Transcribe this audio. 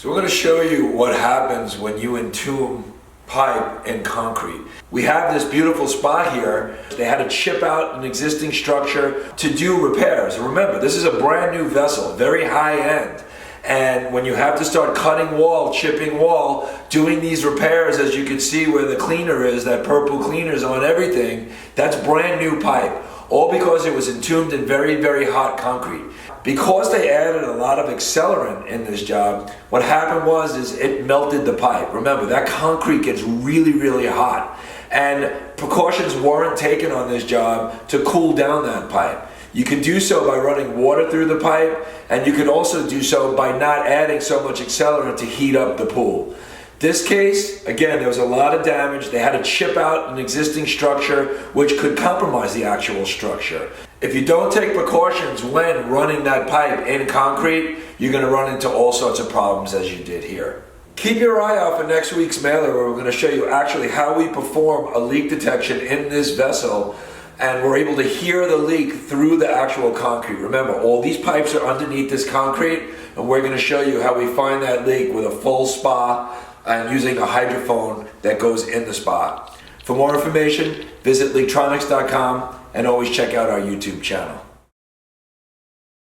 So we're going to show you what happens when you entomb pipe in concrete. We have this beautiful spot here. They had to chip out an existing structure to do repairs. Remember, this is a brand new vessel, very high end. And when you have to start cutting wall, chipping wall, doing these repairs, as you can see where the cleaner is, that purple cleaner's on everything, that's brand new pipe. All because it was entombed in very, very hot concrete. Because they added a lot of accelerant in this job, what happened was it melted the pipe. Remember, that concrete gets really, really hot. And precautions weren't taken on this job to cool down that pipe. You can do so by running water through the pipe, and you can also do so by not adding so much accelerant to heat up the pool. This case, again, there was a lot of damage. They had to chip out an existing structure which could compromise the actual structure. If you don't take precautions when running that pipe in concrete, you're going to run into all sorts of problems as you did here. Keep your eye out for next week's mailer, where we're going to show you actually how we perform a leak detection in this vessel, and we're able to hear the leak through the actual concrete. Remember, all these pipes are underneath this concrete, and we're going to show you how we find that leak with a full spa and using a hydrophone that goes in the spot. For more information, visit Leaktronics.com and always check out our YouTube channel.